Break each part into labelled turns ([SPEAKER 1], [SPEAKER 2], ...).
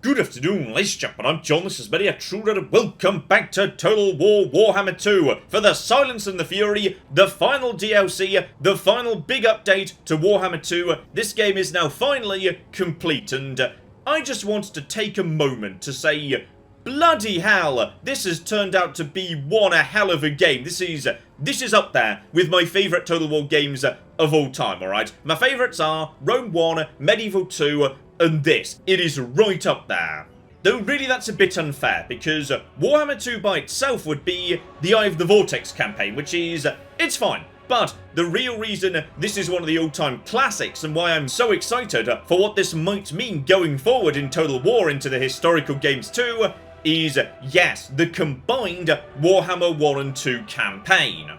[SPEAKER 1] Good afternoon, ladies and gentlemen, I'm John, this is Many a True and welcome back to Total War Warhammer 2 for the Silence and the Fury, the final DLC, the final big update to Warhammer 2. This game is now finally complete, and I just wanted to take a moment to say, bloody hell, this has turned out to be one a hell of a game. This is up there with my favourite Total War games of all time, alright? My favourites are Rome 1, Medieval 2, and this. It is right up there. Though really that's a bit unfair, because Warhammer 2 by itself would be the Eye of the Vortex campaign, which is, it's fine. But the real reason this is one of the all-time classics and why I'm so excited for what this might mean going forward in Total War into the historical games too, is, yes, the combined Warhammer 1 and 2 campaign.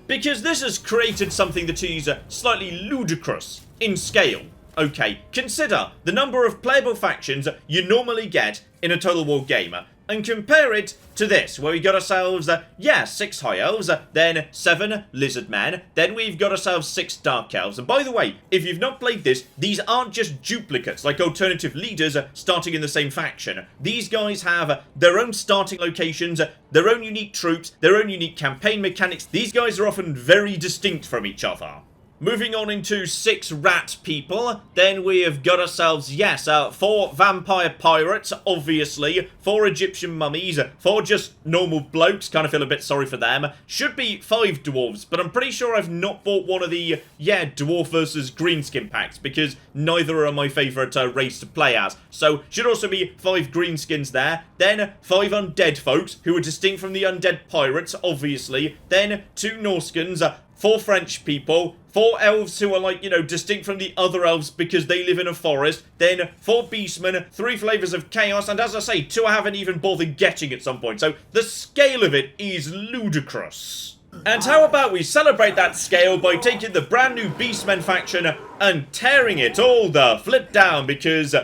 [SPEAKER 1] Because this has created something that is slightly ludicrous in scale. Okay, consider the number of playable factions you normally get in a Total War game, and compare it to this, where we got ourselves, 6 High Elves, then 7 Lizard Men, then we've got ourselves 6 Dark Elves. And by the way, if you've not played this, these aren't just duplicates, like alternative leaders starting in the same faction. These guys have their own starting locations, their own unique troops, their own unique campaign mechanics. These guys are often very distinct from each other. Moving on into 6 rat people, then we have got ourselves, 4 vampire pirates, obviously, 4 Egyptian mummies, 4 just normal blokes, kind of feel a bit sorry for them. Should be 5 dwarves, but I'm pretty sure I've not bought one of the, dwarf versus greenskin packs, because neither are my favourite race to play as. So, should also be 5 greenskins there, then 5 undead folks, who are distinct from the undead pirates, obviously, then 2 Norskins, 4 French people, 4 elves who are distinct from the other elves because they live in a forest, then 4 beastmen, 3 flavours of chaos, and as I say, 2 I haven't even bothered getting at some point, so the scale of it is ludicrous. And how about we celebrate that scale by taking the brand new Beastmen faction and tearing it all the flip down, because,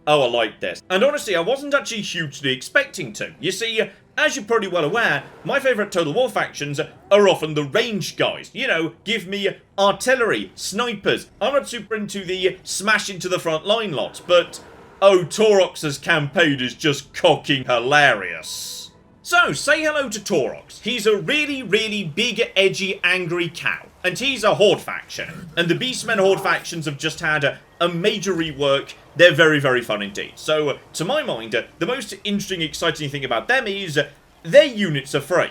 [SPEAKER 1] I like this. And honestly, I wasn't actually hugely expecting to. You see, as you're probably well aware, my favourite Total War factions are often the range guys. You know, give me artillery, snipers. I'm not super into the smash into the front line lot, but Taurox's campaign is just cocking hilarious. So, say hello to Taurox. He's a really, really big, edgy, angry cow. And he's a Horde faction. And the Beastmen Horde factions have just had a major rework. They're very, very fun indeed. So, to my mind, the most interesting, exciting thing about them is their units are free.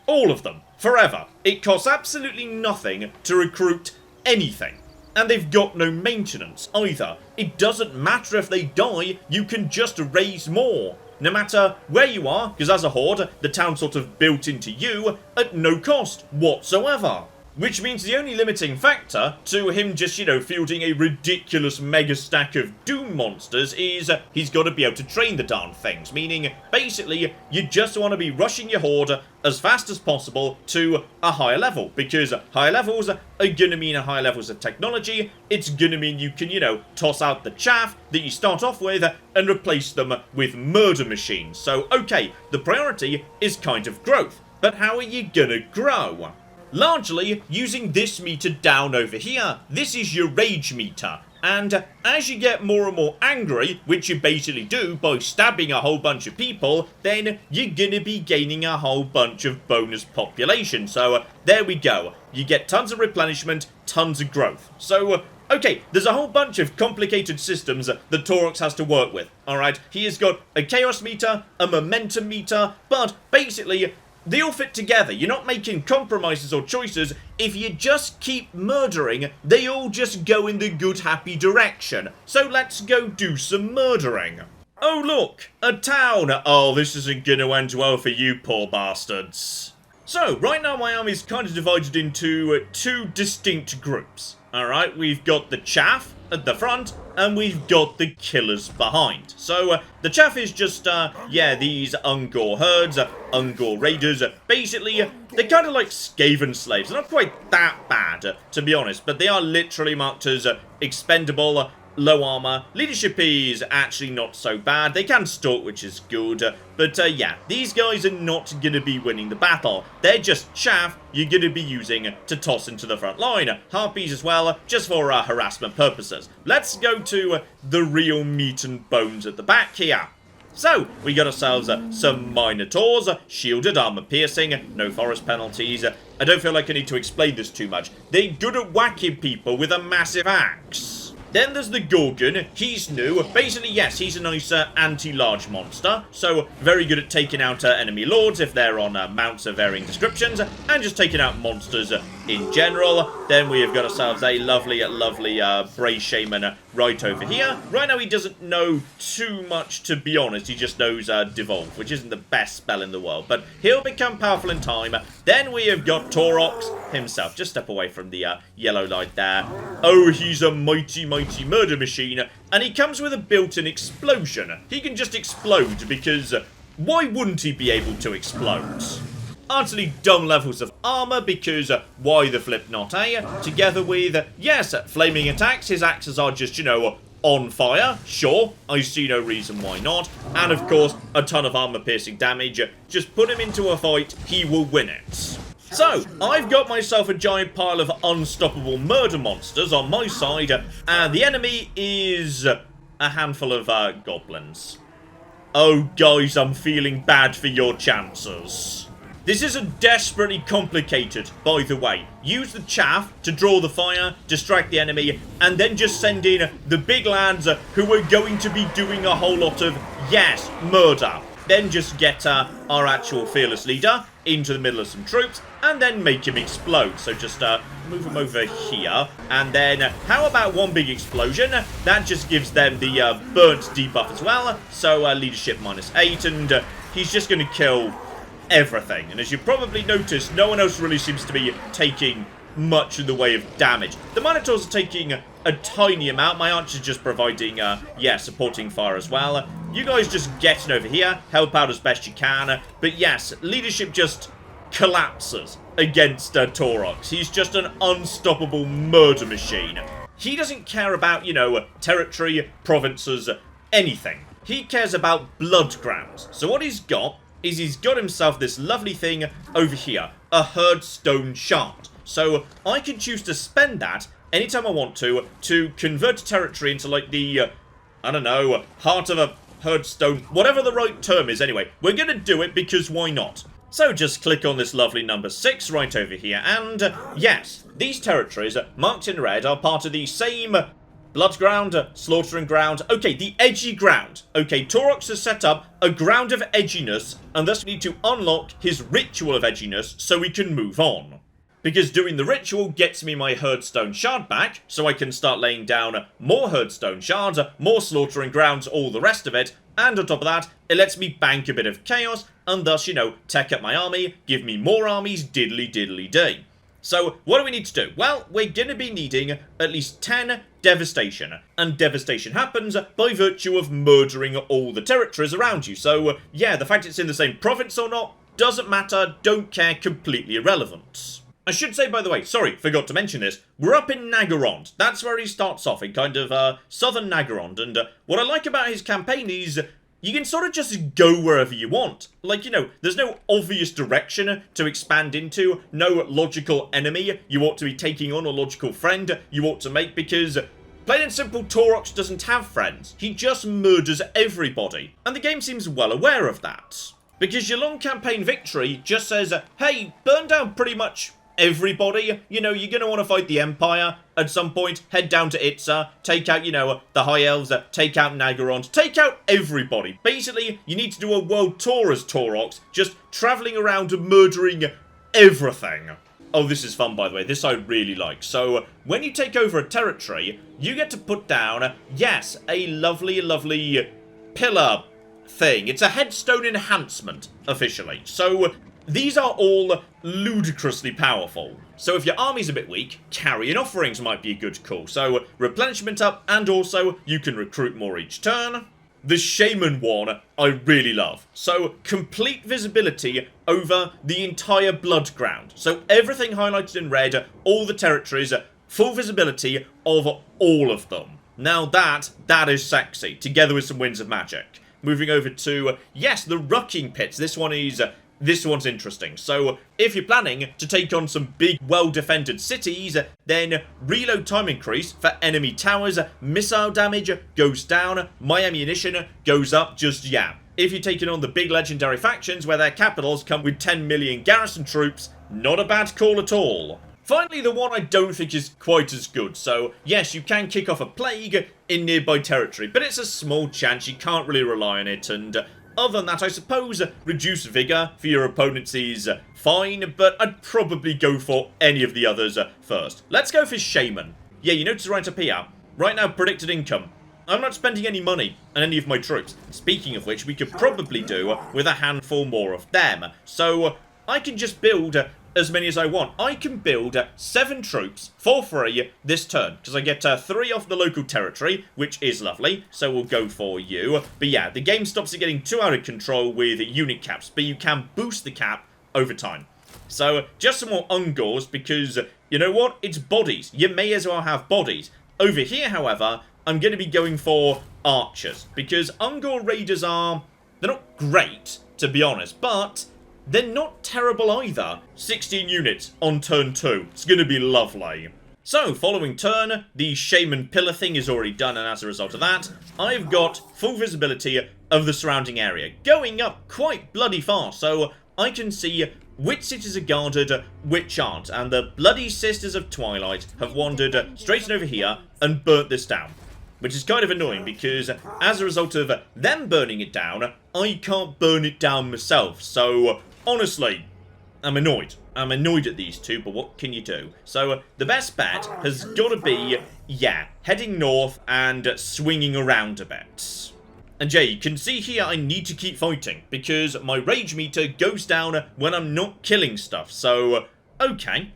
[SPEAKER 1] All of them. Forever. It costs absolutely nothing to recruit anything. And they've got no maintenance either. It doesn't matter if they die, you can just raise more. No matter where you are, because as a Horde, the town's sort of built into you at no cost whatsoever. Which means the only limiting factor to him just, fielding a ridiculous mega stack of Doom monsters is he's got to be able to train the darn things. Meaning, basically, you just want to be rushing your Horde as fast as possible to a higher level. Because higher levels are going to mean higher levels of technology. It's going to mean you can, toss out the chaff that you start off with and replace them with murder machines. So, okay, the priority is kind of growth. But how are you going to grow? Largely using this meter down over here. This is your rage meter. And as you get more and more angry, which you basically do by stabbing a whole bunch of people, then you're gonna be gaining a whole bunch of bonus population. So there we go. You get tons of replenishment, tons of growth. So okay, there's a whole bunch of complicated systems that Taurox has to work with. Alright, he has got a chaos meter, a momentum meter, but basically they all fit together. You're not making compromises or choices. If you just keep murdering, they all just go in the good, happy direction. So let's go do some murdering. Oh look, a town. Oh, this isn't gonna end well for you poor bastards. So, right now my army is kind of divided into 2 distinct groups. Alright, we've got the chaff at the front, and we've got the killers behind. So, the chaff is just, these Ungor herds, Ungor raiders. Basically, they're kind of like Skaven slaves. They're not quite that bad, to be honest, but they are literally marked as expendable, low armor. Leadership is actually not so bad. They can stalk, which is good. But these guys are not going to be winning the battle. They're just chaff you're going to be using to toss into the front line. Harpies as well, just for harassment purposes. Let's go to the real meat and bones at the back here. So, we got ourselves some Minotaurs, shielded, armor piercing, no forest penalties. I don't feel like I need to explain this too much. They're good at whacking people with a massive axe. Then there's the Gorgon. He's new. Basically, yes, he's a nice anti-large monster. So, very good at taking out enemy lords if they're on mounts of varying descriptions. And just taking out monsters in general. Then we have got ourselves a lovely Bray Shaman right over here. Right now, he doesn't know too much, to be honest. He just knows Devolve, which isn't the best spell in the world. But he'll become powerful in time. Then we have got Torox himself. Just step away from the yellow light there. Oh, he's a mighty murder machine, and he comes with a built-in explosion. He can just explode because why wouldn't he be able to explode? Utterly dumb levels of armor because why the flip not, eh? Together with, yes, flaming attacks. His axes are just, you know, on fire. Sure, I see no reason why not. And of course, a ton of armor piercing damage. Just put him into a fight, he will win it. So, I've got myself a giant pile of unstoppable murder monsters on my side, and the enemy is a handful of goblins. Oh, guys, I'm feeling bad for your chances. This isn't desperately complicated, by the way. Use the chaff to draw the fire, distract the enemy, and then just send in the big lads who are going to be doing a whole lot of, yes, murder. Then just get our actual fearless leader into the middle of some troops, and then make him explode. So just move him over here, and then how about one big explosion? That just gives them the burnt debuff as well. So leadership -8, and he's just going to kill everything. And as you probably noticed, no one else really seems to be taking much in the way of damage. The Minotaurs are taking a tiny amount. My archer's just providing, supporting fire as well. You guys just getting over here, help out as best you can. But yes, leadership just collapses against Torox. He's just an unstoppable murder machine. He doesn't care about, you know, territory, provinces, anything. He cares about blood grounds. So what he's got is he's got himself this lovely thing over here, a Herdstone Shard. So I can choose to spend that anytime I want to convert territory into like the, I don't know, heart of a Herdstone, whatever the right term is anyway. We're going to do it because why not? So just click on this lovely number 6 right over here, and yes, these territories marked in red are part of the same blood ground, slaughtering ground. Okay, the edgy ground. Okay, Torox has set up a ground of edginess, and thus we need to unlock his ritual of edginess so we can move on. Because doing the ritual gets me my Herdstone Shard back, so I can start laying down more Herdstone Shards, more slaughtering grounds, all the rest of it, and on top of that, it lets me bank a bit of chaos, and thus, you know, tech up my army, give me more armies, diddly-diddly-day. So, what do we need to do? Well, we're going to be needing at least 10 devastation, and devastation happens by virtue of murdering all the territories around you. So, yeah, the fact it's in the same province or not, doesn't matter, don't care, completely irrelevant. I should say, by the way, sorry, forgot to mention this, we're up in Naggarond. That's where he starts off, in kind of southern Naggarond, and what I like about his campaign is you can sort of just go wherever you want. Like, you know, there's no obvious direction to expand into, no logical enemy you ought to be taking on, or logical friend you ought to make, because plain and simple, Torox doesn't have friends. He just murders everybody, and the game seems well aware of that. Because your long campaign victory just says, hey, burn down pretty much everybody. You know, you're going to want to fight the Empire at some point, head down to Itza, take out, you know, the High Elves, take out Naggarond, take out everybody. Basically, you need to do a world tour as Torox, just travelling around and murdering everything. Oh, this is fun, by the way. This I really like. So, when you take over a territory, you get to put down, yes, a lovely pillar thing. It's a headstone enhancement, officially. So, these are all ludicrously powerful. So if your army's a bit weak, carrying offerings might be a good call. So replenishment up, and also you can recruit more each turn. The Shaman one I really love. So complete visibility over the entire blood ground. So everything highlighted in red, all the territories, full visibility of all of them. Now that is sexy, together with some winds of magic. Moving over to, yes, the Rucking Pits. This one's interesting. So, if you're planning to take on some big, well-defended cities, then reload time increase for enemy towers, missile damage goes down, my ammunition goes up, just, yeah, if you're taking on the big legendary factions where their capitals come with 10 million garrison troops, not a bad call at all. Finally, the one I don't think is quite as good. So, yes, you can kick off a plague in nearby territory, but it's a small chance, you can't really rely on it, and other than that, I suppose reduce vigor for your opponents is fine, but I'd probably go for any of the others first. Let's go for Shaman. Yeah, you notice right up here, right now predicted income. I'm not spending any money on any of my troops. Speaking of which, we could probably do with a handful more of them. So, I can just build as many as I want. I can build 7 troops for free this turn, because I get 3 off the local territory, which is lovely, so we'll go for you. But yeah, the game stops it getting too out of control with unit caps, but you can boost the cap over time. So, just some more Ungors, because, you know what? It's bodies. You may as well have bodies. Over here, however, I'm going to be going for archers, because Ungor raiders are... they're not great, to be honest, but they're not terrible either. 16 units on turn 2. It's going to be lovely. So, following turn, the Shaman pillar thing is already done, and as a result of that, I've got full visibility of the surrounding area, going up quite bloody far, so I can see which cities are guarded, which aren't, and the bloody Sisters of Twilight have wandered straight over here and burnt this down. Which is kind of annoying, because as a result of them burning it down, I can't burn it down myself. So, honestly, I'm annoyed. I'm annoyed at these two, but what can you do? So, the best bet has got to be, yeah, heading north and swinging around a bit. And yeah, you can see here I need to keep fighting, because my rage meter goes down when I'm not killing stuff. So, okay.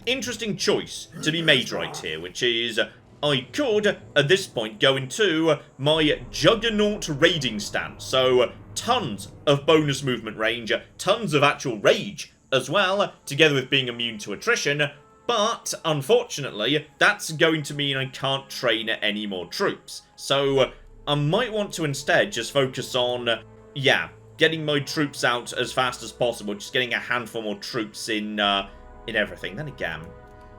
[SPEAKER 1] Interesting choice to be made right here, which is... I could, at this point, go into my Juggernaut raiding stance. So, tons of bonus movement range, tons of actual rage as well, together with being immune to attrition. But, unfortunately, that's going to mean I can't train any more troops. So, I might want to instead just focus on, yeah, getting my troops out as fast as possible. Just getting a handful more troops in everything. Then again...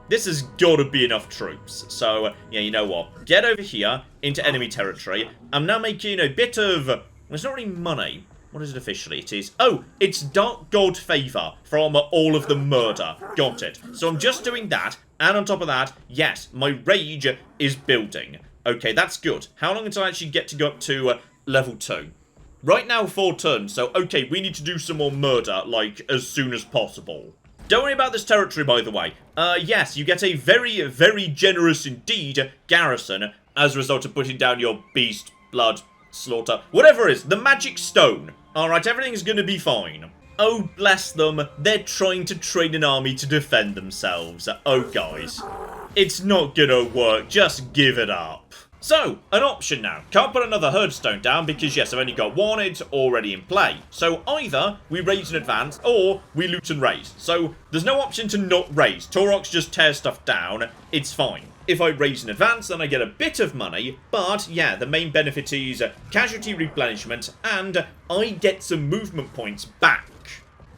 [SPEAKER 1] this has got to be enough troops. So, yeah, you know what? Get over here into enemy territory. I'm now making a bit of... well, it's not really money. What is it officially? It is... oh, it's Dark God Favor from all of the murder. Got it. So I'm just doing that. And on top of that, yes, my rage is building. Okay, that's good. How long until I actually get to go up to level 2? Right now, 4 turns. So, okay, we need to do some more murder, like, as soon as possible. Don't worry about this territory, by the way. Yes, you get a very, very generous indeed garrison as a result of putting down your beast, blood, slaughter, whatever it is, the magic stone. Alright, everything's gonna be fine. Oh, bless them. They're trying to train an army to defend themselves. Oh, guys. It's not gonna work. Just give it up. So, an option now. Can't put another herdstone down because, yes, I've only got one. It's already in play. So, either we raise in advance or we loot and raise. So, there's no option to not raise. Taurox just tears stuff down. It's fine. If I raise in advance, then I get a bit of money. But, yeah, the main benefit is casualty replenishment and I get some movement points back.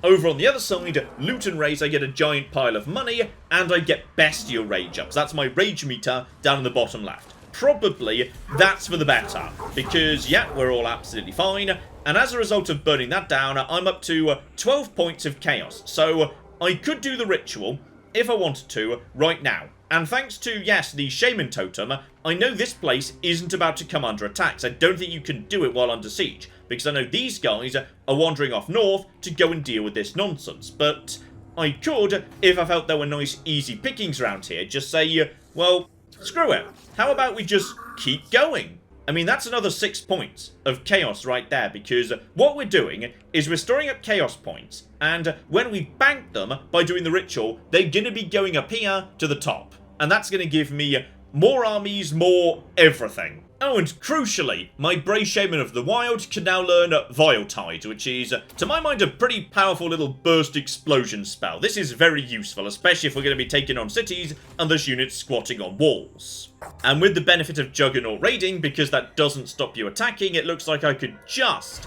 [SPEAKER 1] Over on the other side, loot and raise, I get a giant pile of money and I get bestial rage up. So, that's my rage meter down in the bottom left. Probably that's for the better, because, yeah, we're all absolutely fine, and as a result of burning that down, I'm up to 12 points of chaos, so I could do the ritual, if I wanted to, right now. And thanks to, yes, the Shaman totem, I know this place isn't about to come under attack, so I don't think you can do it while under siege, because I know these guys are wandering off north to go and deal with this nonsense, but I could, if I felt there were nice, easy pickings around here, just say, well... screw it. How about we just keep going? I mean, that's another 6 points of chaos right there, because what we're doing is we're storing up chaos points, and when we bank them by doing the ritual, they're going to be going up here to the top. And that's going to give me more armies, more everything. Oh, and crucially, my Brave Shaman of the Wild can now learn Vile Tide, which is, to my mind, a pretty powerful little burst explosion spell. This is very useful, especially if we're going to be taking on cities and there's units squatting on walls. And with the benefit of Juggernaut raiding, because that doesn't stop you attacking, it looks like I could just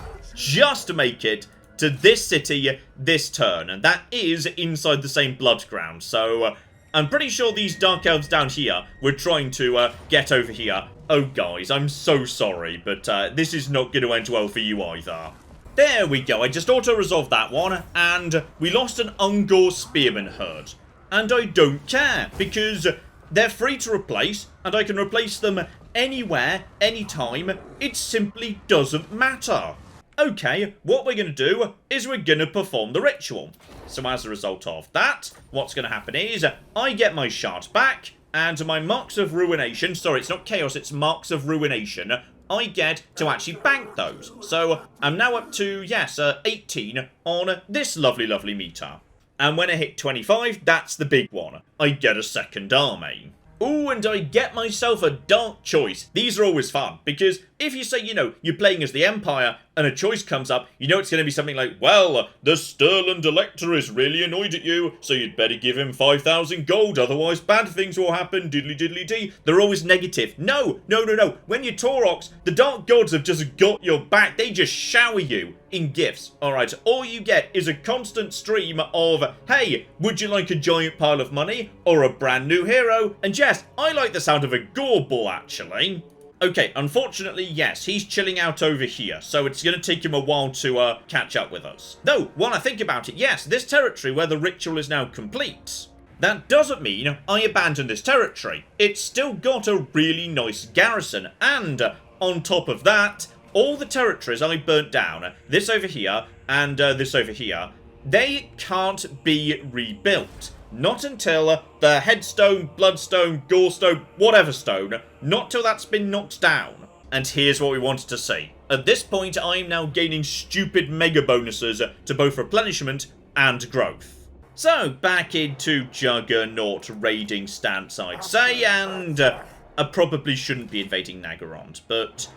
[SPEAKER 1] make it to this city this turn, and that is inside the same blood ground. So, I'm pretty sure these Dark Elves down here were trying to get over here. Oh, guys, I'm so sorry, but this is not going to end well for you either. There we go, I just auto-resolved that one, and we lost an Ungor Spearman herd. And I don't care, because they're free to replace, and I can replace them anywhere, anytime. It simply doesn't matter. Okay, what we're going to do is we're going to perform the ritual. So as a result of that, what's going to happen is I get my shards back, and my Marks of Ruination, sorry, it's not Chaos, it's Marks of Ruination, I get to actually bank those. So I'm now up to, yes, 18 on this lovely, lovely meter. And when I hit 25, that's the big one. I get a second army. Ooh, and I get myself a dark choice. These are always fun, because if you say, you know, you're playing as the Empire, and a choice comes up, you know it's going to be something like, well, the Stirland Elector is really annoyed at you, so you'd better give him 5,000 gold, otherwise bad things will happen, diddly diddly dee. They're always negative. No, no, no, no. When you're Taurox, the Dark Gods have just got your back. They just shower you in gifts. Alright, all you get is a constant stream of, hey, would you like a giant pile of money, or a brand new hero? And yes, I like the sound of a gore ball, actually. Okay, unfortunately, yes, he's chilling out over here, so it's going to take him a while to catch up with us. Though, while I think about it, yes, this territory where the ritual is now complete, that doesn't mean I abandon this territory. It's still got a really nice garrison, and on top of that, all the territories I burnt down, this over here and this over here, they can't be rebuilt. Not until the headstone, bloodstone, gorestone, whatever stone, not till that's been knocked down. And here's what we wanted to see. At this point, I'm now gaining stupid mega bonuses to both replenishment and growth. So, back into Juggernaut raiding stance, I'd say, and I probably shouldn't be invading Nagorond, but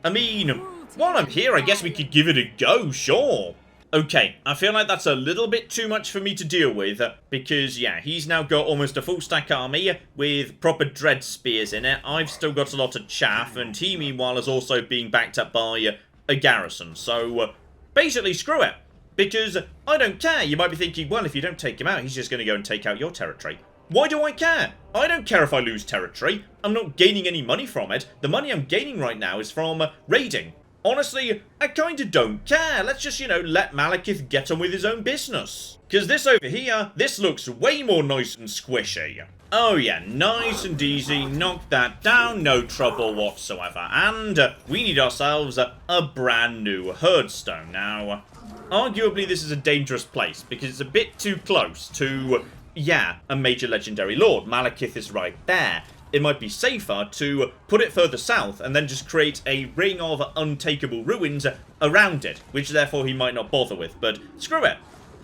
[SPEAKER 1] I mean, while I'm here, I guess we could give it a go, sure. Okay, I feel like that's a little bit too much for me to deal with, because, yeah, he's now got almost a full stack army with proper dread spears in it. I've still got a lot of chaff, and he, meanwhile, is also being backed up by a garrison. So, basically, screw it, because I don't care. You might be thinking, well, if you don't take him out, he's just going to go and take out your territory. Why do I care? I don't care if I lose territory. I'm not gaining any money from it. The money I'm gaining right now is from raiding. Honestly, I kinda don't care. Let's just, you know, let Malekith get on with his own business. Because this over here, this looks way more nice and squishy. Oh yeah, nice and easy, knock that down, no trouble whatsoever. And we need ourselves a brand new herdstone. Now, arguably this is a dangerous place, because it's a bit too close to, yeah, a major legendary lord. Malekith is right there. It might be safer to put it further south and then just create a ring of untakeable ruins around it, which therefore he might not bother with, but screw it.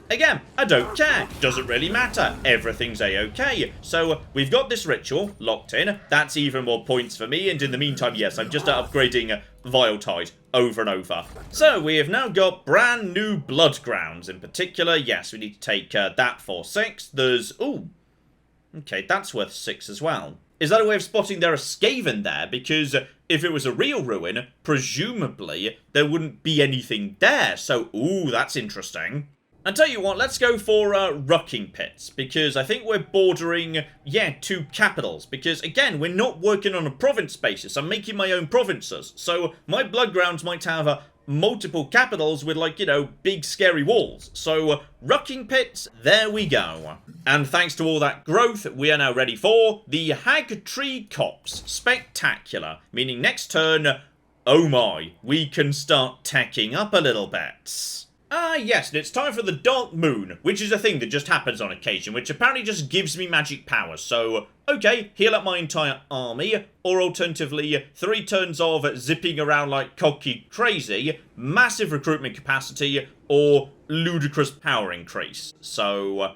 [SPEAKER 1] Again, I don't care. Doesn't really matter. Everything's a-okay. So, we've got this ritual locked in. That's even more points for me, and in the meantime, yes, I'm just upgrading Vile Tide over and over. So, we have now got brand new blood grounds. In particular, yes, we need to take that for 6. There's, ooh, okay, that's worth 6 as well. Is that a way of spotting there a Skaven there? Because if it was a real ruin, presumably there wouldn't be anything there. So, ooh, that's interesting. I tell you what, let's go for Rucking Pits, because I think we're bordering, yeah, 2 capitals. Because, again, we're not working on a province basis. I'm making my own provinces. So, my blood grounds might have multiple capitals with, like, you know, big scary walls. So, Rucking Pits, there we go. And thanks to all that growth, we are now ready for the Hag Tree Copse. Spectacular. Meaning next turn, oh my, we can start teching up a little bit. Ah, yes, and it's time for the Dark Moon, which is a thing that just happens on occasion, which apparently just gives me magic powers. So, okay, heal up my entire army, or alternatively, 3 turns of zipping around like cocky crazy, massive recruitment capacity, or ludicrous power increase. So,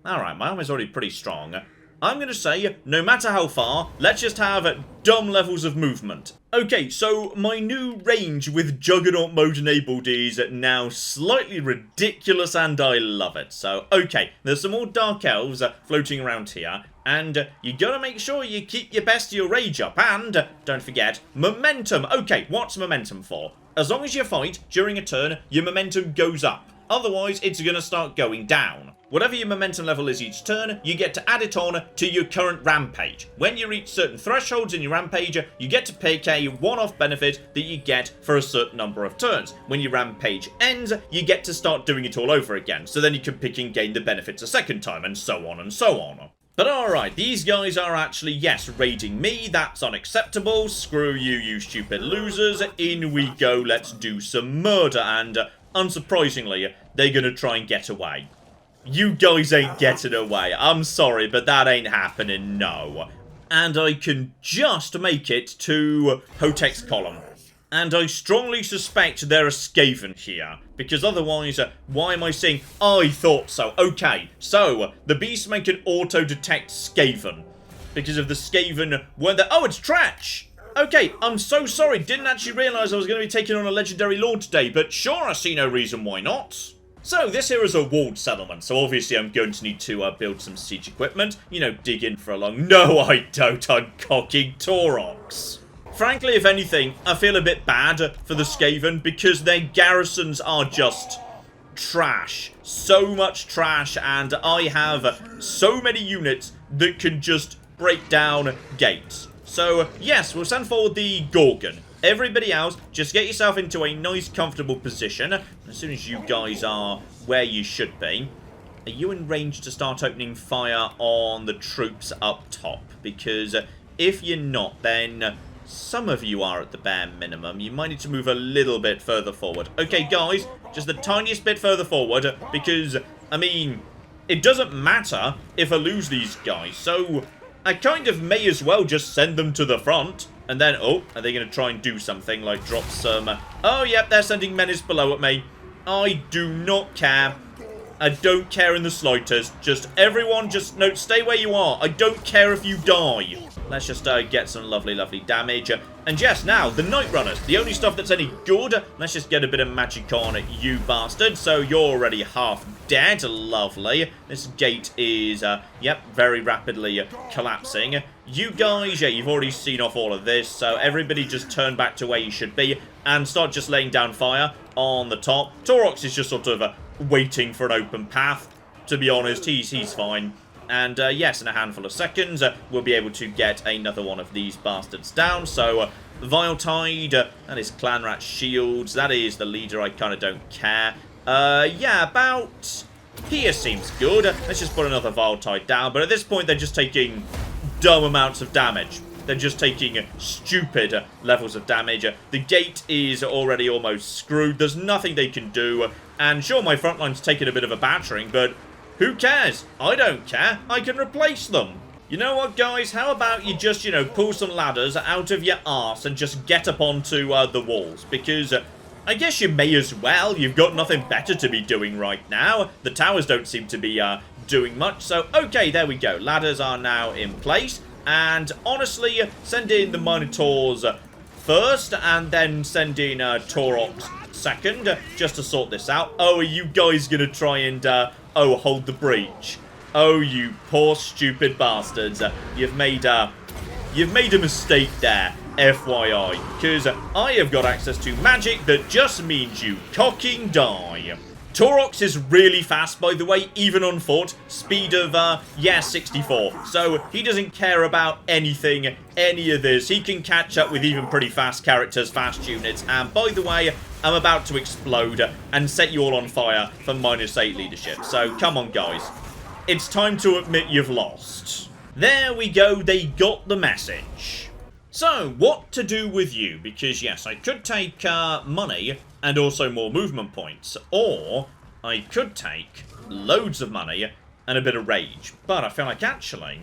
[SPEAKER 1] alright, my army's already pretty strong. I'm going to say, no matter how far, let's just have dumb levels of movement. Okay, so my new range with Juggernaut mode enabled is now slightly ridiculous and I love it. So, okay, there's some more Dark Elves floating around here. And you gotta make sure you keep your bestial rage up. And, don't forget, momentum. Okay, what's momentum for? As long as you fight during a turn, your momentum goes up. Otherwise, it's going to start going down. Whatever your momentum level is each turn, you get to add it on to your current rampage. When you reach certain thresholds in your rampage, you get to pick a one-off benefit that you get for a certain number of turns. When your rampage ends, you get to start doing it all over again. So then you can pick and gain the benefits a second time, and so on and so on. But alright, these guys are actually, yes, raiding me. That's unacceptable. Screw you, you stupid losers. In we go, let's do some murder. And unsurprisingly, they're gonna try and get away. You guys ain't getting away. I'm sorry, but that ain't happening, no. And I can just make it to Hotek's column. And I strongly suspect they're a Skaven here. Because otherwise, why am I saying, I thought so? Okay, so the beast make an auto-detect Skaven. Because of the Skaven weren't there. Oh, it's trash! Okay, I'm so sorry. Didn't actually realise I was going to be taking on a legendary lord today. But sure, I see no reason why not. So, this here is a walled settlement, so obviously I'm going to need to build some siege equipment. You know, dig in for a long... No, I don't. I'm cocking Taurox. Frankly, if anything, I feel a bit bad for the Skaven because their garrisons are just trash. So much trash, and I have so many units that can just break down gates. So, yes, we'll send forward the Gorgon. Everybody else, just get yourself into a nice, comfortable position. As soon as you guys are where you should be. Are you in range to start opening fire on the troops up top? Because if you're not, then some of you are at the bare minimum. You might need to move a little bit further forward. Okay, guys, just the tiniest bit further forward. Because, I mean, it doesn't matter if I lose these guys. So, I kind of may as well just send them to the front. And then, oh, are they going to try and do something like drop some... Oh, yep, they're sending menace below at me. I do not care. I don't care in the slightest. Just, everyone, just, no, stay where you are. I don't care if you die. Let's just get some lovely, lovely damage. And yes, now, the Night Runners. The only stuff that's any good. Let's just get a bit of magic on you bastard. So you're already half dead. Lovely. This gate is, yep, very rapidly collapsing. You guys, yeah, you've already seen off all of this. So everybody just turn back to where you should be. And start just laying down fire on the top. Taurox is just sort of waiting for an open path. To be honest, he's fine. And yes, in a handful of seconds, we'll be able to get another one of these bastards down. So, Vile Tide, that is Clanrat's shields. That is the leader. I kind of don't care. Yeah, about here seems good. Let's just put another Vile Tide down. But at this point, they're just taking dumb amounts of damage. They're just taking stupid levels of damage. The gate is already almost screwed. There's nothing they can do. And sure, my front line's taking a bit of a battering, but who cares? I don't care. I can replace them. You know what, guys? How about you just, you know, pull some ladders out of your arse and just get up onto the walls? Because I guess you may as well. You've got nothing better to be doing right now. The towers don't seem to be doing much. So, okay, there we go. Ladders are now in place. And honestly, send in the Minotaurs first, and then send in Taurox second, just to sort this out. Oh, are you guys gonna try and, oh, hold the breach? Oh, you poor stupid bastards. You've made a mistake there, FYI. Because I have got access to magic that just means you cocking die. Taurox is really fast, by the way, even on foot. Speed of, yeah, 64. So, he doesn't care about anything, any of this. He can catch up with even pretty fast characters, fast units. And, by the way, I'm about to explode and set you all on fire for -8 leadership. So, come on, guys. It's time to admit you've lost. There we go. They got the message. So, what to do with you? Because, yes, I could take money and also more movement points. Or, I could take loads of money and a bit of rage. But I feel like, actually,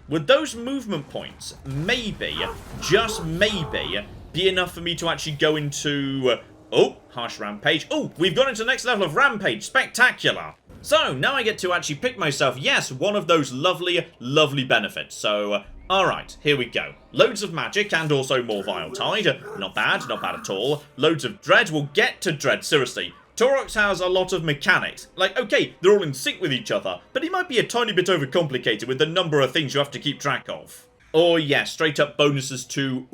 [SPEAKER 1] would those movement points maybe, just maybe, be enough for me to actually go into... oh, harsh rampage. Oh, we've gone into the next level of rampage. Spectacular. So, now I get to actually pick myself, yes, one of those lovely, lovely benefits. So... alright, here we go. Loads of magic and also more Vile Tide. Not bad at all. Loads of Dread. We'll get to Dread, seriously. Taurox has a lot of mechanics. Like, okay, they're all in sync with each other, but it might be a tiny bit overcomplicated with the number of things you have to keep track of. Or yeah, straight up bonuses to,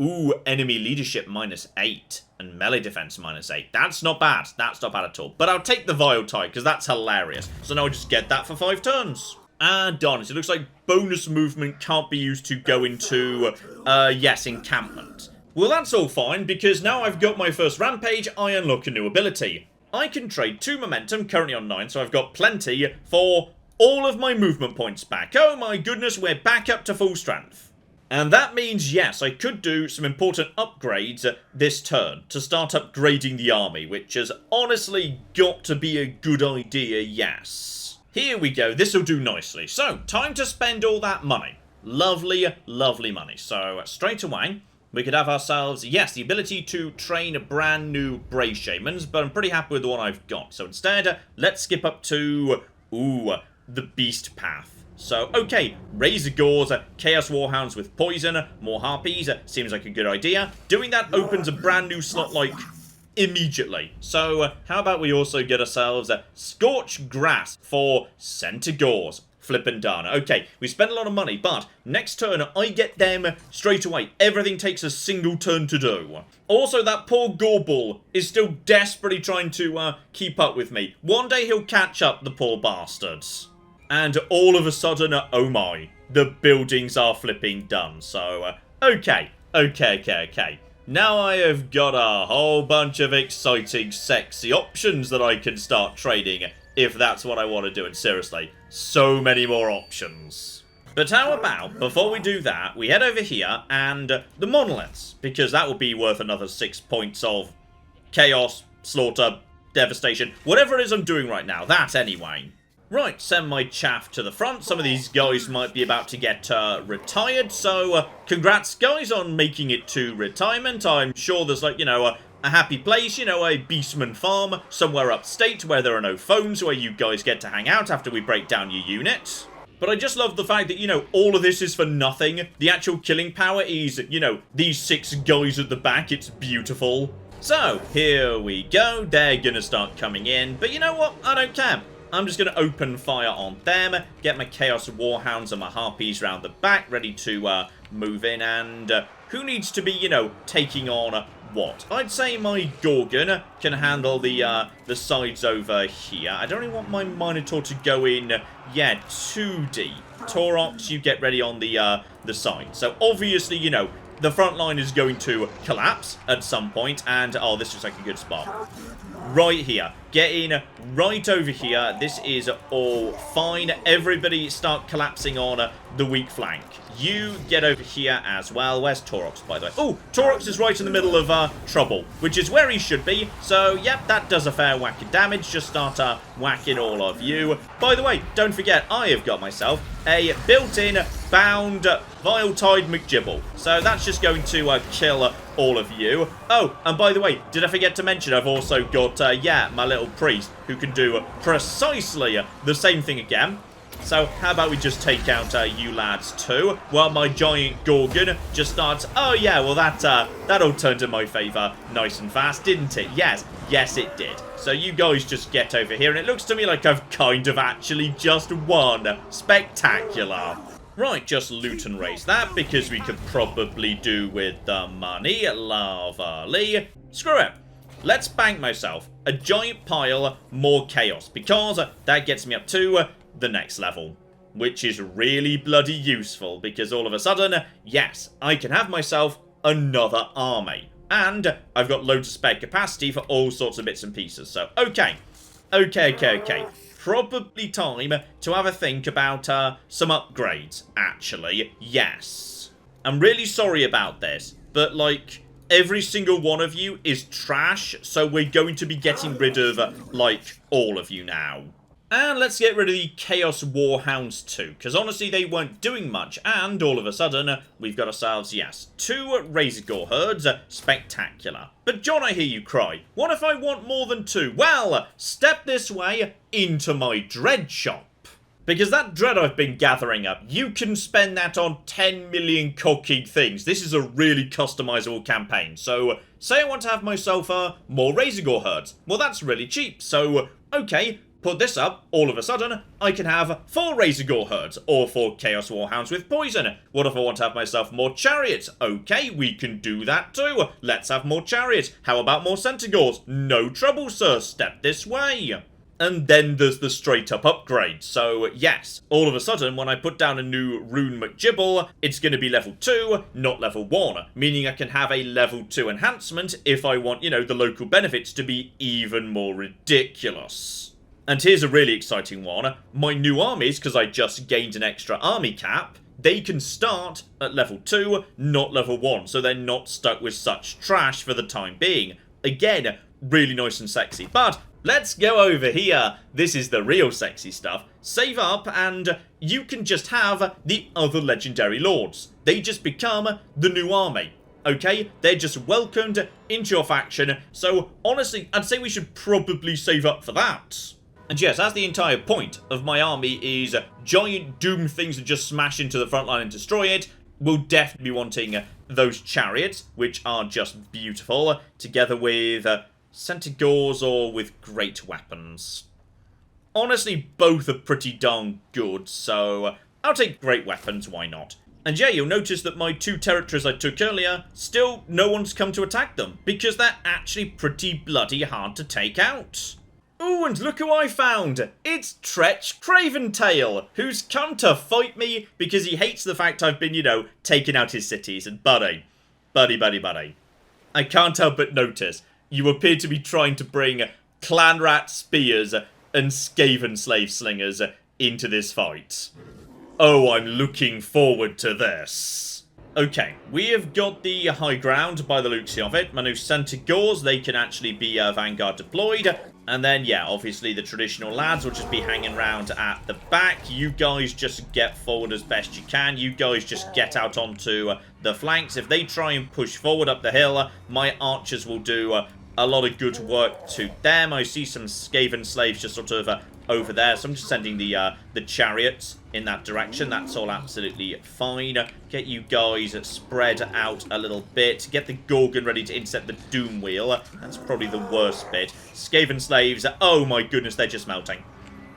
[SPEAKER 1] enemy leadership -8 and melee defense -8. That's not bad. That's not bad at all. But I'll take the Vile Tide because that's hilarious. So now I'll just get that for 5 turns. And darn it, it looks like bonus movement can't be used to go into, yes, encampment. Well, that's all fine, because now I've got my first rampage, I unlock a new ability. I can trade 2 momentum, currently on 9, so I've got plenty, for all of my movement points back. Oh my goodness, we're back up to full strength. And that means, yes, I could do some important upgrades this turn to start upgrading the army, which has honestly got to be a good idea, yes. Here we go, this'll do nicely. So, time to spend all that money. Lovely, lovely money. So, straight away, we could have ourselves, yes, the ability to train brand new Brave Shamans, but I'm pretty happy with the one I've got. So instead, let's skip up to, the Beast Path. So, okay, Razor Gores, Chaos Warhounds with Poison, more Harpies, seems like a good idea. Doing that opens a brand new slot, like, immediately. So, how about we also get ourselves Scorched Grass for Centaurs. Flippin' done. Okay, we spent a lot of money, but next turn I get them straight away. Everything takes a single turn to do. Also, that poor Gorball is still desperately trying to keep up with me. One day he'll catch up, the poor bastards. And all of a sudden, oh my, the buildings are flipping done. So, okay. Now I have got a whole bunch of exciting, sexy options that I can start trading, if that's what I want to do. And seriously, so many more options. But how about, before we do that, we head over here and the monoliths, because that will be worth another 6 points of chaos, slaughter, devastation, whatever it is I'm doing right now, that anyway. Right, send my chaff to the front. Some of these guys might be about to get retired, so congrats guys on making it to retirement. I'm sure there's like, a happy place, a Beastman farm somewhere upstate where there are no phones, where you guys get to hang out after we break down your unit. But I just love the fact that, all of this is for nothing. The actual killing power is, these 6 guys at the back. It's beautiful. So, here we go. They're gonna start coming in. But you know what? I don't care. I'm just going to open fire on them, get my Chaos Warhounds and my Harpies round the back, ready to move in, and who needs to be, taking on what? I'd say my Gorgon can handle the sides over here. I don't really want my Minotaur to go in, too deep. Taurox, you get ready on the side. So obviously, the front line is going to collapse at some point, and, oh, this looks like a good spot. Right here. Get in right over here. This is all fine. Everybody start collapsing on the weak flank. You get over here as well. Where's Taurox, by the way? Oh, Taurox is right in the middle of trouble, which is where he should be. So, yep, that does a fair whack of damage. Just start whacking all of you. By the way, don't forget, I have got myself a built-in bound Vile Tide McGibble. So that's just going to kill all of you. Oh, and by the way, did I forget to mention I've also got, my little priest who can do precisely the same thing again. So how about we just take out you lads too, while my giant Gorgon just starts... Oh yeah, well that all turned in my favour nice and fast, didn't it? Yes it did. So you guys just get over here, and it looks to me like I've kind of actually just won. Spectacular. Right, just loot and raise that, because we could probably do with the money. Lovely. Screw it. Let's bank myself a giant pile more chaos, because that gets me up to the next level, which is really bloody useful, because all of a sudden, yes, I can have myself another army. And I've got loads of spare capacity for all sorts of bits and pieces. So, okay. Probably time to have a think about some upgrades, actually. Yes. I'm really sorry about this, but, like, every single one of you is trash, so we're going to be getting rid of, like, all of you now. And let's get rid of the Chaos Warhounds too, because honestly they weren't doing much, and all of a sudden we've got ourselves, yes, 2 Razor Gore herds. Spectacular. But John, I hear you cry, what if I want more than 2? Well, step this way into my dread shop. Because that dread I've been gathering up, you can spend that on 10 million cocking things. This is a really customizable campaign. So, say I want to have myself more Razor Gore herds. Well, that's really cheap. So, okay, Put this up, all of a sudden, I can have 4 Razor Gore herds, or 4 Chaos Warhounds with poison. What if I want to have myself more chariots? Okay, we can do that too. Let's have more chariots. How about more Centaurs? No trouble, sir. Step this way. And then there's the straight up upgrade. So yes, all of a sudden when I put down a new Rune McGibble, it's going to be level 2, not level 1. Meaning I can have a level 2 enhancement if I want, you know, the local benefits to be even more ridiculous. And here's a really exciting one. My new armies, because I just gained an extra army cap, they can start at level 2, not level 1. So they're not stuck with such trash for the time being. Again, really nice and sexy. But let's go over here. This is the real sexy stuff. Save up and you can just have the other legendary lords. They just become the new army. Okay? They're just welcomed into your faction. So honestly, I'd say we should probably save up for that. And yes, as the entire point of my army is giant doom things that just smash into the front line and destroy it, we'll definitely be wanting those chariots, which are just beautiful, together with Centaurs or with great weapons. Honestly, both are pretty darn good, so I'll take great weapons, why not? And yeah, you'll notice that my 2 territories I took earlier, still no one's come to attack them, because they're actually pretty bloody hard to take out. Ooh, and look who I found! It's Tretch Craventail, who's come to fight me because he hates the fact I've been, you know, taking out his cities. And buddy, I can't help but notice you appear to be trying to bring clan rat spears and Skaven slave slingers into this fight. Oh, I'm looking forward to this. Okay, we have got the high ground by the looks of it. My new Centaurs, they can actually be Vanguard deployed. And then, yeah, obviously the traditional lads will just be hanging around at the back. You guys just get forward as best you can. You guys just get out onto the flanks. If they try and push forward up the hill, my archers will do a lot of good work to them. I see some Skaven slaves just sort of over there, so I'm just sending the chariots in that direction. That's all absolutely fine. Get you guys spread out a little bit. Get the Gorgon ready to intercept the Doom Wheel. That's probably the worst bit. Skaven slaves, oh my goodness, they're just melting.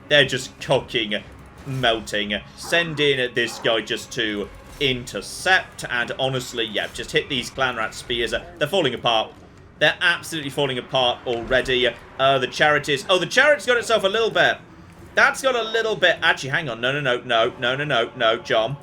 [SPEAKER 1] They're just cocking, melting. Send in this guy just to intercept, and honestly, yeah, just hit these clan rat spears. They're falling apart. They're absolutely falling apart already. The charities. Oh, the chariot's got itself a little bit. That's got a little bit. Actually, hang on. No, John.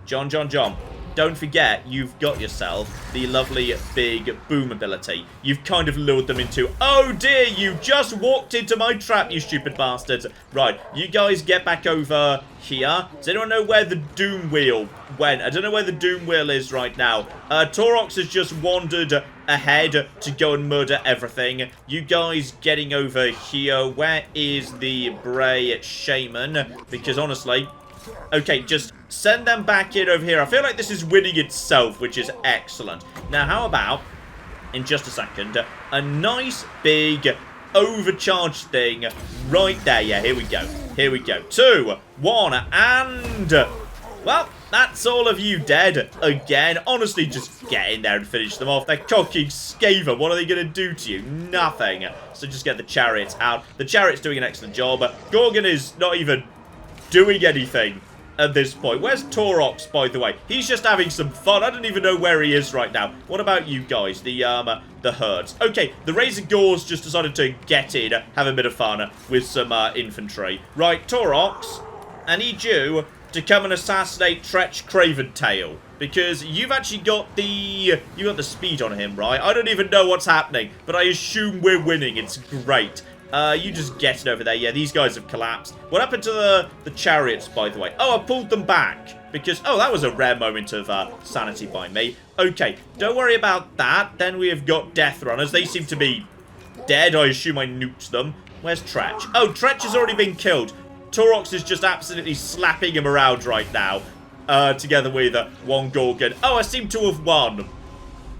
[SPEAKER 1] John. Don't forget, you've got yourself the lovely big boom ability. You've kind of lured them into... Oh, dear, you just walked into my trap, you stupid bastards. Right, you guys get back over here. Does anyone know where the Doom Wheel went? I don't know where the Doom Wheel is right now. Torox has just wandered ahead to go and murder everything. You guys getting over here. Where is the Bray Shaman? Because honestly... Okay, just send them back in over here. I feel like this is winning itself, which is excellent. Now, how about, in just a second, a nice big overcharged thing right there. Yeah, here we go. Here we go. 2, 1, and... Well, that's all of you dead again. Honestly, just get in there and finish them off. They're cocking Skaven. What are they going to do to you? Nothing. So just get the chariots out. The chariot's doing an excellent job. Gorgon is not even doing anything at this point. Where's Torox, by the way? He's just having some fun. I don't even know where he is right now. What about you guys? The herds. Okay, the Razor Gores just decided to get in, have a bit of fun with some infantry. Right, Torox, I need you to come and assassinate Tretch Craventail, because you've actually got the speed on him, right? I don't even know what's happening, but I assume we're winning. It's great. You just get it over there. Yeah, these guys have collapsed. What happened to the chariots, by the way? Oh, I pulled them back. Because, oh, that was a rare moment of sanity by me. Okay, don't worry about that. Then we have got Death Runners. They seem to be dead. I assume I nuked them. Where's Tretch? Oh, Tretch has already been killed. Torox is just absolutely slapping him around right now. Together with one Gorgon. Oh, I seem to have won.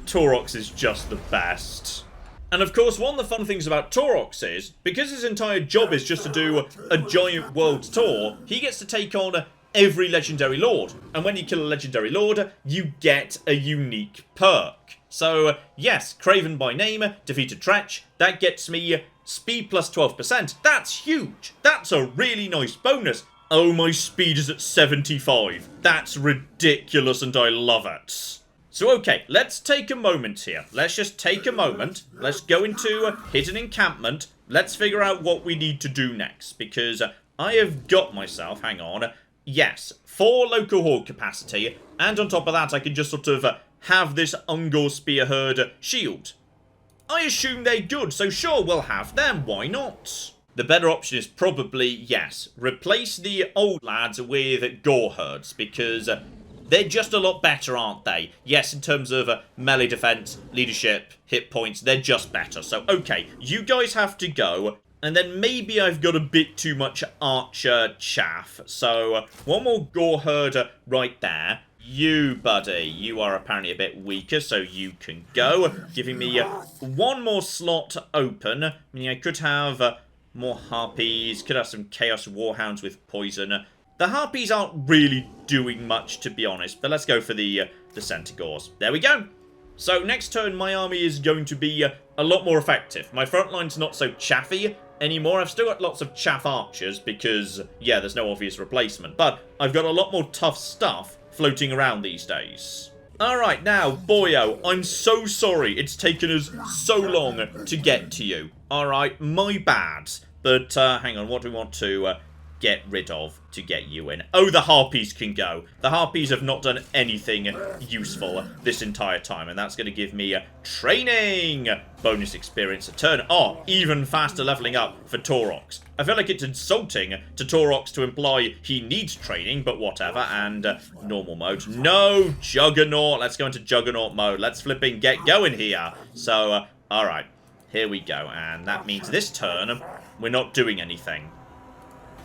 [SPEAKER 1] Torox is just the best. And of course, one of the fun things about Torox is, because his entire job is just to do a giant world tour, he gets to take on every legendary lord. And when you kill a legendary lord, you get a unique perk. So, yes, Craven by name, defeated Tretch, that gets me speed plus 12%. That's huge. That's a really nice bonus. Oh, my speed is at 75. That's ridiculous and I love it. So, okay, let's take a moment here. Let's just take a moment. Let's go into hidden encampment. Let's figure out what we need to do next. Because I have got myself, hang on, yes, 4 local horde capacity. And on top of that, I can just sort of have this Ungor Spearherd shield. I assume they're good, so sure, we'll have them. Why not? The better option is probably, yes, replace the old lads with Gore Herds, because they're just a lot better, aren't they? Yes, in terms of melee defense, leadership, hit points, they're just better. So, okay, you guys have to go. And then maybe I've got a bit too much archer chaff. So, one more Gore Herd right there. You, buddy, you are apparently a bit weaker, so you can go. Giving me one more slot open. I mean, I could have more Harpies, could have some Chaos Warhounds with poison. The Harpies aren't really doing much, to be honest, but let's go for the Centaurs. There we go. So, next turn, my army is going to be a lot more effective. My front line's not so chaffy anymore. I've still got lots of chaff archers because, yeah, there's no obvious replacement. But I've got a lot more tough stuff floating around these days. Alright, now, boyo, I'm so sorry it's taken us so long to get to you. Alright, my bad. But, hang on, what do we want to get rid of to get you in? Oh, the Harpies can go. The Harpies have not done anything useful this entire time, and that's going to give me training bonus experience a turn. Oh, even faster leveling up for Taurox. I feel like it's insulting to Taurox to imply he needs training, but whatever. And normal mode. No, Juggernaut. Let's go into Juggernaut mode. Let's flipping get going here. So, alright. Here we go. And that means this turn, we're not doing anything.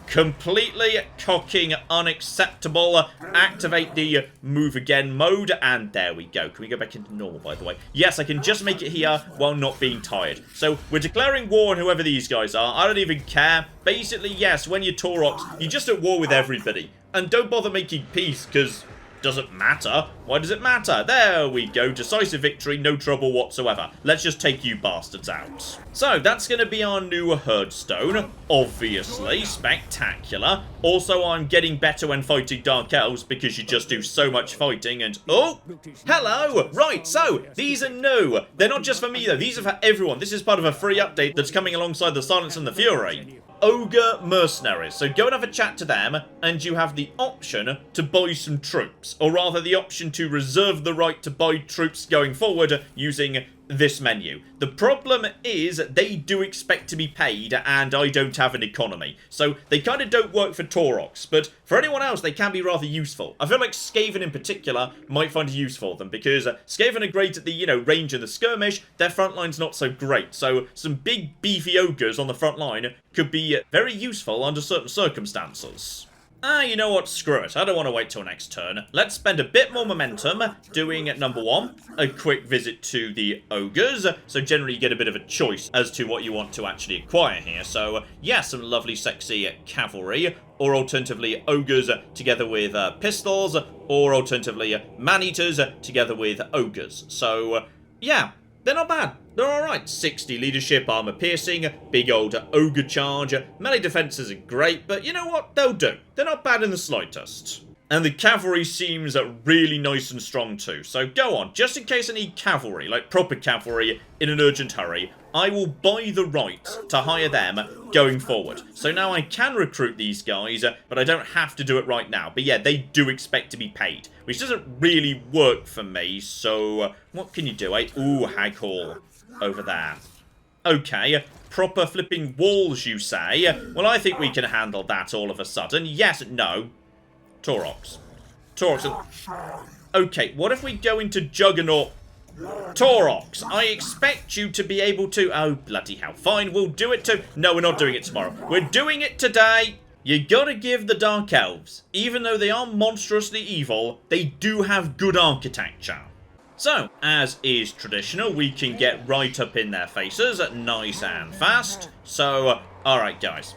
[SPEAKER 1] Completely cocking unacceptable. Activate the move again mode, and there we go. Can we go back into normal, by the way? Yes, I can just make it here while not being tired. So we're declaring war on whoever these guys are. I don't even care. Basically, yes, when you're Taurox, you're just at war with everybody. And don't bother making peace, because doesn't matter. Why does it matter? There we go. Decisive victory, no trouble whatsoever. Let's just take you bastards out. So, that's going to be our new Herdstone. Obviously. Spectacular. Also, I'm getting better when fighting Dark Elves because you just do so much fighting and... Oh! Hello! Right, so, these are new. They're not just for me, though. These are for everyone. This is part of a free update that's coming alongside the Silence and the Fury. Ogre Mercenaries. So go and have a chat to them, and you have the option to buy some troops. Or rather, the option to reserve the right to buy troops going forward using this menu. The problem is they do expect to be paid, and I don't have an economy. So they kind of don't work for Taurox, but for anyone else, they can be rather useful. I feel like Skaven in particular might find it useful for them, because Skaven are great at the, range and the skirmish. Their front line's not so great. So some big beefy ogres on the front line could be very useful under certain circumstances. You know what? Screw it. I don't want to wait till next turn. Let's spend a bit more momentum doing number 1, a quick visit to the Ogres. So generally you get a bit of a choice as to what you want to actually acquire here. So, yeah, some lovely sexy cavalry. Or alternatively, Ogres together with pistols. Or alternatively, man-eaters together with Ogres. So, yeah. They're not bad. They're alright. 60 leadership, armor piercing, big old ogre charge. Melee defenses are great, but you know what? They'll do. They're not bad in the slightest. And the cavalry seems really nice and strong too. So go on. Just in case I need cavalry, like proper cavalry, in an urgent hurry, I will buy the right to hire them going forward. So now I can recruit these guys, but I don't have to do it right now. But yeah, they do expect to be paid, which doesn't really work for me. So what can you do? Ooh, Hag Hall over there. Okay, proper flipping walls, you say? Well, I think we can handle that all of a sudden. Yes, no. Taurox. Okay, what if we go into Juggernaut? Taurox, I expect you to be able to... Oh, bloody hell. Fine, we'll do it to... No, we're not doing it tomorrow. We're doing it today. You gotta give the Dark Elves, even though they are monstrously evil, they do have good architecture. So, as is traditional, we can get right up in their faces, nice and fast. So, alright guys.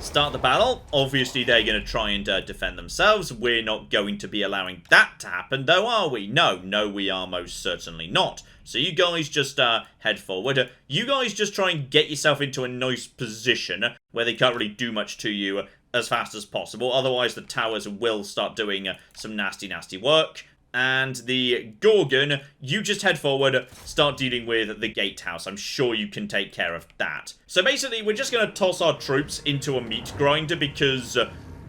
[SPEAKER 1] start the battle. Obviously, they're going to try and defend themselves. We're not going to be allowing that to happen, though, are we? No, we are most certainly not. So you guys just head forward. You guys just try and get yourself into a nice position where they can't really do much to you as fast as possible. Otherwise, the towers will start doing some nasty, nasty work. And the Gorgon, you just head forward, start dealing with the gatehouse. I'm sure you can take care of that. So basically, we're just going to toss our troops into a meat grinder because,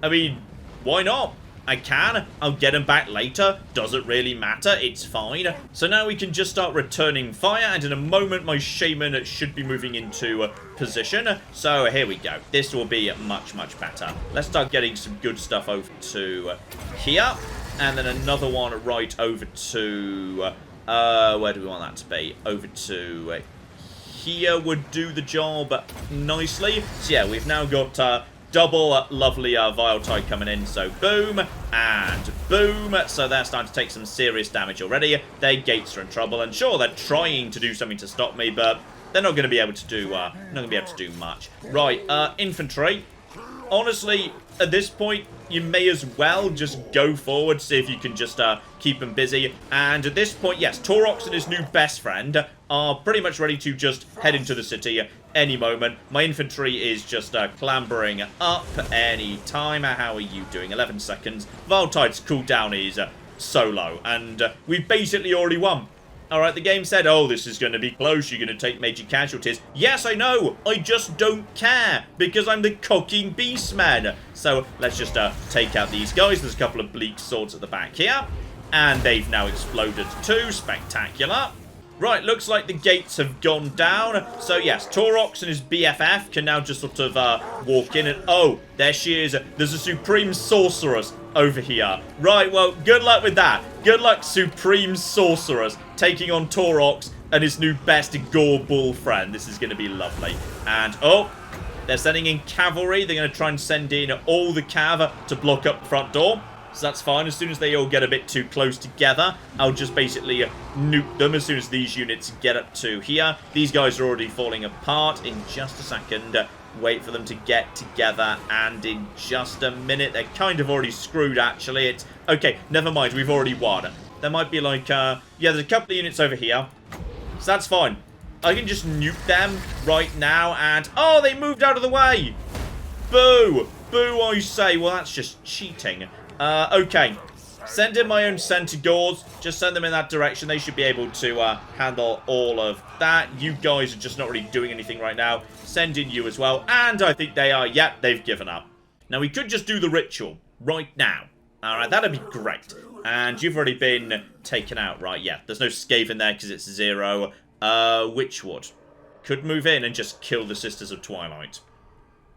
[SPEAKER 1] I mean, why not? I can. I'll get them back later. Doesn't really matter. It's fine. So now we can just start returning fire, and in a moment, my Shaman should be moving into position. So here we go. This will be much, much better. Let's start getting some good stuff over to here. And then another one right over to, where do we want that to be? Over to here would do the job nicely. So yeah, we've now got double lovely Vile Tide coming in. So boom and boom. So they're starting to take some serious damage already. Their gates are in trouble. And sure, they're trying to do something to stop me, but they're not going to be able to do, much. Right, infantry. Honestly, at this point, you may as well just go forward, see if you can just keep them busy. And at this point, yes, Taurox and his new best friend are pretty much ready to just head into the city any moment. My infantry is just clambering up any time. How are you doing? 11 seconds. Viletide's cooldown is so low, and we've basically already won. Alright, the game said, oh, this is going to be close, you're going to take major casualties. Yes, I know, I just don't care, because I'm the cocking beastman. So, let's just take out these guys. There's a couple of bleak swords at the back here. And they've now exploded too. Spectacular. Right, looks like the gates have gone down. So, yes, Taurox and his BFF can now just sort of walk in and... Oh, there she is. There's a Supreme Sorceress over here. Right, well, good luck with that. Good luck, Supreme Sorceress, taking on Taurox and his new best Gore Bull friend. This is going to be lovely. And, oh, they're sending in cavalry. They're going to try and send in all the cav to block up the front door. So that's fine. As soon as they all get a bit too close together, I'll just basically nuke them as soon as these units get up to here. These guys are already falling apart. In just a second, wait for them to get together, and in just a minute, they're kind of already screwed, actually. It's okay, never mind, we've already won. There might be like, yeah, there's a couple of units over here. So that's fine. I can just nuke them right now, and... Oh, they moved out of the way! Boo! Boo, I say. Well, that's just cheating. Okay. Send in my own Centaurs. Just send them in that direction. They should be able to handle all of that. You guys are just not really doing anything right now. Send in you as well. And I think they are. Yep, they've given up. Now, we could just do the ritual right now. Alright, that'd be great. And you've already been taken out, right? Yeah, there's no Scave in there because it's 0. Witchwood. Could move in and just kill the Sisters of Twilight.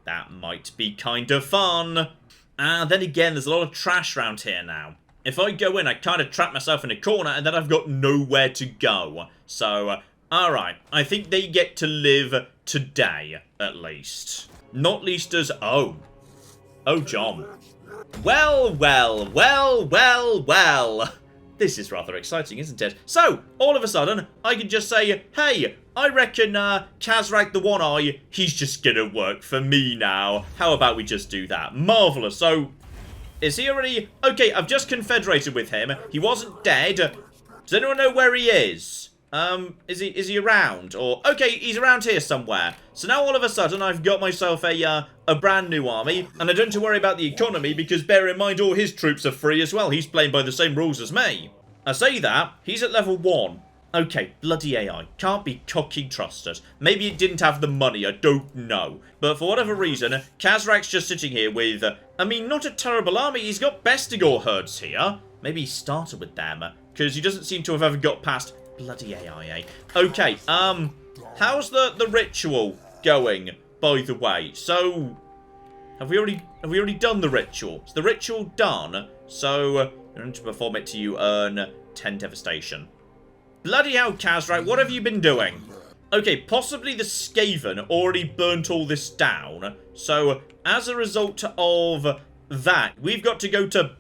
[SPEAKER 1] That might be kind of fun. Then again, there's a lot of trash around here now. If I go in, I kind of trap myself in a corner, and then I've got nowhere to go. So, alright. I think they get to live today, at least. Not least as... Oh. Oh, John. Well, well, well, well, well. This is rather exciting, isn't it? So, all of a sudden, I can just say, hey, I reckon Kazrak the One-Eye, he's just gonna work for me now. How about we just do that? Marvellous. So, is he already... Okay, I've just confederated with him. He wasn't dead. Does anyone know where he is? Is he around? Or, okay, he's around here somewhere. So now all of a sudden, I've got myself a brand new army. And I don't have to worry about the economy, because bear in mind, all his troops are free as well. He's playing by the same rules as me. I say that, he's at level 1. Okay, bloody AI. Can't be cocky trusted. Maybe it didn't have the money, I don't know. But for whatever reason, Kazrak's just sitting here with, I mean, not a terrible army. He's got Bestigor herds here. Maybe he started with them, because he doesn't seem to have ever got past bloody AI, eh? Okay, how's the ritual going, by the way? So, have we already done the ritual? Is the ritual done? So, you're going to perform it till you earn 10 devastation. Bloody hell, Kazrak, what have you been doing? Okay, possibly the Skaven already burnt all this down. So, as a result of that, we've got to go to...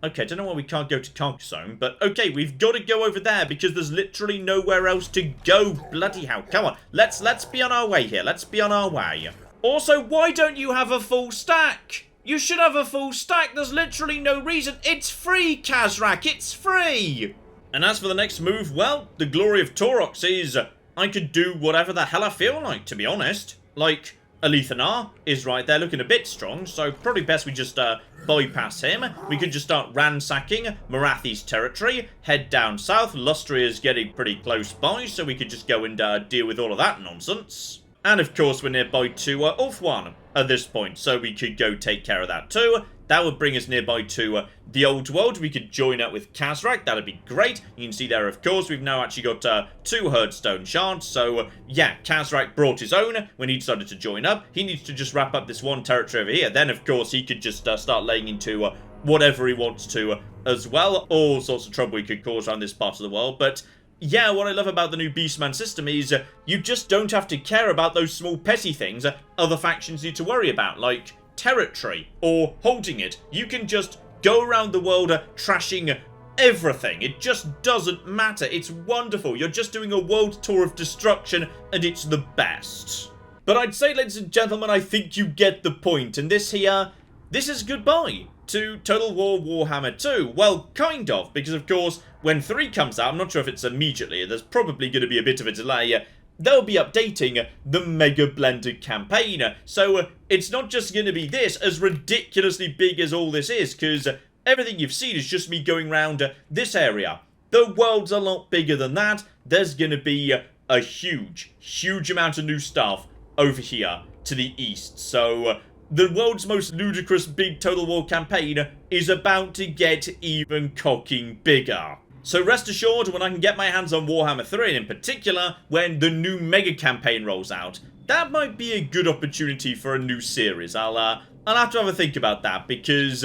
[SPEAKER 1] Okay, I don't know why we can't go to Carcassonne, but okay, we've got to go over there because there's literally nowhere else to go. Bloody hell, come on. Let's be on our way here. Let's be on our way. Also, why don't you have a full stack? You should have a full stack. There's literally no reason. It's free, Kazrak. It's free. And as for the next move, well, the glory of Taurox is I could do whatever the hell I feel like, to be honest. Like, Alethanar is right there looking a bit strong, so probably best we just bypass him. We could just start ransacking Morathi's territory, head down south. Lustria's getting pretty close by, so we could just go and deal with all of that nonsense. And of course we're nearby to Ulthuan at this point, so we could go take care of that too. That would bring us nearby to the Old World. We could join up with Kazrak. That'd be great. You can see there, of course, we've now actually got 2 Herdstone shards. So, yeah, Kazrak brought his own when he decided to join up. He needs to just wrap up this one territory over here. Then, of course, he could just start laying into whatever he wants to as well. All sorts of trouble he could cause around this part of the world. But, yeah, what I love about the new Beastman system is you just don't have to care about those small petty things other factions need to worry about, like territory or holding it. You can just go around the world trashing everything. It just doesn't matter. It's wonderful. You're just doing a world tour of destruction and it's the best. But I'd say, ladies and gentlemen, I think you get the point. And this is goodbye to Total War Warhammer 2. Well, kind of, because of course when 3 comes out, I'm not sure if it's immediately, there's probably going to be a bit of a delay, they'll be updating the Mega Blended campaign. So it's not just going to be this, as ridiculously big as all this is, because everything you've seen is just me going around this area. The world's a lot bigger than that. There's going to be a huge, huge amount of new stuff over here to the east. So the world's most ludicrous big Total War campaign is about to get even cocking bigger. So rest assured, when I can get my hands on Warhammer 3, and in particular, when the new Mega campaign rolls out, that might be a good opportunity for a new series. I'll have to have a think about that, because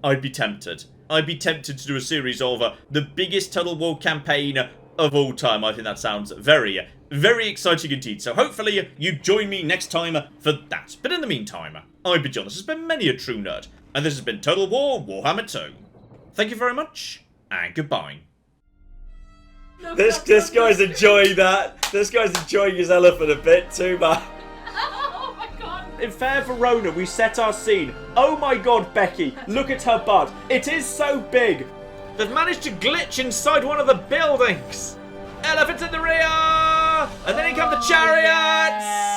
[SPEAKER 1] I'd be tempted. I'd be tempted to do a series of the biggest Total War campaign of all time. I think that sounds very, very exciting indeed. So hopefully you join me next time for that. But in the meantime, I've been John. This has been Many a True Nerd, and this has been Total War Warhammer 2. Thank you very much, and goodbye.
[SPEAKER 2] This guy's enjoying that. This guy's enjoying his elephant a bit too much.
[SPEAKER 3] Oh my god.
[SPEAKER 2] In Fair Verona, we set our scene. Oh my god, Becky, look at her butt. It is so big.
[SPEAKER 1] They've managed to glitch inside one of the buildings. Elephants in the rear! And then here come the chariots!